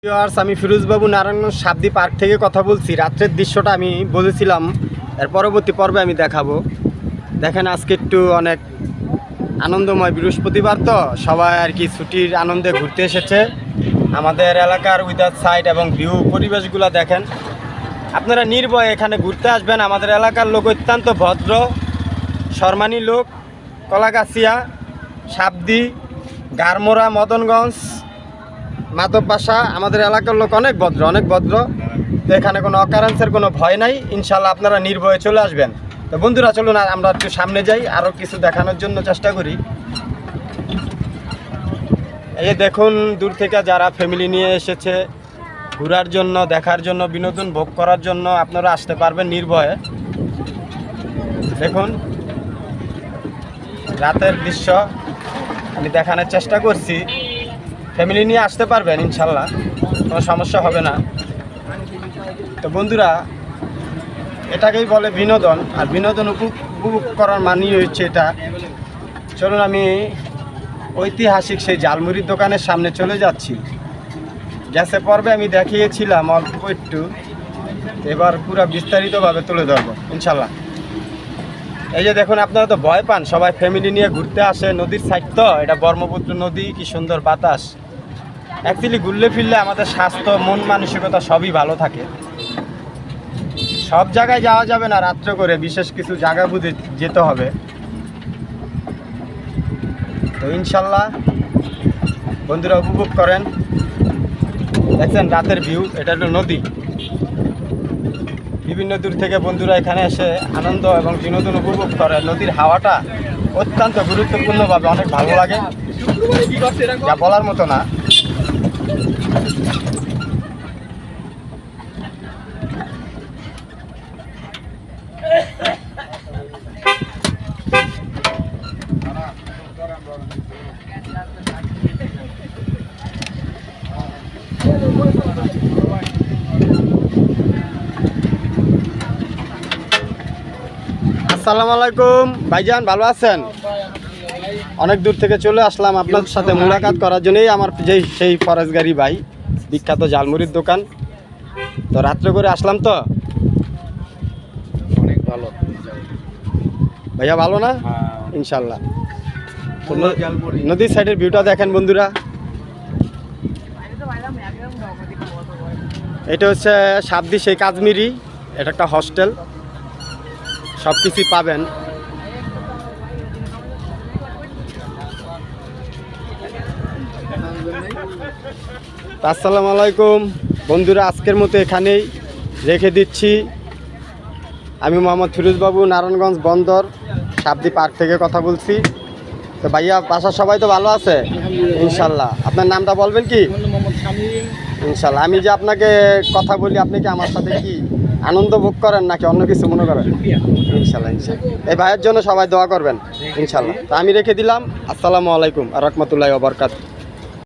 আমি ফিরোজ বাবু নারায়ণগঞ্জ সাবদি পার্ক থেকে কথা বলছি। রাত্রের দৃশ্যটা আমি বলেছিলাম, এর পরবর্তী পর্বে আমি দেখাবো। দেখেন আজকে একটু অনেক আনন্দময়, বৃহস্পতিবার তো সবাই আর কি ছুটির আনন্দে ঘুরতে এসেছে। আমাদের এলাকার উইদার সাইড এবং ভিউ পরিবেশগুলো দেখেন। আপনারা নির্ভয়ে এখানে ঘুরতে আসবেন। আমাদের এলাকার লোক অত্যন্ত ভদ্র সম্মানী লোক। কলাগাছিয়া, সাবদি, গারমোড়া, মদনগঞ্জ, মাধব বাসা, আমাদের এলাকার লোক অনেক ভদ্র। তো এখানে কোনো অকারেন্সের কোনো ভয় নাই। ইনশাল্লাহ আপনারা নির্ভয়ে চলে আসবেন। তো বন্ধুরা চলুন আমরা একটু সামনে যাই, আরও কিছু দেখানোর জন্য চেষ্টা করি। এই যে দেখুন, দূর থেকে যারা ফ্যামিলি নিয়ে এসেছে ঘোরার জন্য, দেখার জন্য, বিনোদন ভোগ করার জন্য আপনারা আসতে পারবেন নির্ভয়ে। দেখুন রাতের দৃশ্য আমি দেখানোর চেষ্টা করছি। ফ্যামিলি নিয়ে আসতে পারবেন, ইনশাল্লাহ কোনো সমস্যা হবে না। তো বন্ধুরা, এটাকেই বলে বিনোদন, আর বিনোদন উপভোগ করার মানেই হচ্ছে এটা। চলুন আমি ঐতিহাসিক সেই ঝালমুড়ির দোকানের সামনে চলে যাচ্ছি। গ্যাসে পর্বে আমি দেখিয়েছিলাম অল্প একটু, এবার পুরো বিস্তারিতভাবে তুলে ধরবো ইনশাল্লাহ। এই যে দেখুন, আপনারা তো ভয় পান, সবাই ফ্যামিলি নিয়ে ঘুরতে আসে। নদীর সাইড তো, এটা ব্রহ্মপুত্র নদী, কি সুন্দর বাতাস। অ্যাকচুয়ালি ঘুরলে ফিরলে আমাদের স্বাস্থ্য, মন মানসিকতা সবই ভালো থাকে। সব জায়গায় যাওয়া যাবে না রাত্রে করে, বিশেষ কিছু জায়গা বুঝে যেতে হবে। তো ইনশাল্লাহ বন্ধুরা উপভোগ করেন। দেখছেন রাতের ভিউ, এটা হলো নদী। বিভিন্ন দূর থেকে বন্ধুরা এখানে এসে আনন্দ এবং বিনোদন উপভোগ করে। নদীর হাওয়াটা অত্যন্ত গুরুত্বপূর্ণভাবে অনেক ভালো লাগে, যা বলার মতো না। আসসালামু আলাইকুম ভাইজান, ভালো আছেন? অনেক দূর থেকে চলে আসলাম আপনার সাথে মুলাকাত করার জন্যই। আমার সেই ফরেস্ট গাড়ি ভাই, বিখ্যাত ঝালমুড়ির দোকান। তো রাত্রে করে আসলাম তো। অনেক ভালো ভাইয়া, ভালো না? ইনশাল্লাহ। নদীর সাইডের ভিউটা দেখেন বন্ধুরা। এটা হচ্ছে সাবদি সেই কাশ্মীরি, এটা একটা হস্টেল, সব কিছুই পাবেন। আসসালামু আলাইকুম বন্ধুরা, আজকের মতো এখানেই রেখে দিচ্ছি। আমি মোহাম্মদ ফিরোজ বাবু, নারায়ণগঞ্জ বন্দর সাবদি পার্ক থেকে কথা বলছি। তো ভাইয়া, বাসার সবাই তো ভালো আছে ইনশাল্লাহ? আপনার নামটা বলবেন কি? ইনশাল্লাহ। আমি যে আপনাকে কথা বলি, আপনি কি আমার সাথে কি আনন্দ ভোগ করেন নাকি অন্য কিছু মনে করেন? ইনশাল্লাহ। এই ভাইয়ের জন্য সবাই দোয়া করবেন ইনশাল্লাহ। তো আমি রেখে দিলাম। আসসালামু আলাইকুম আর রহমতুল্লাহি ওয়া বারাকাতুহু।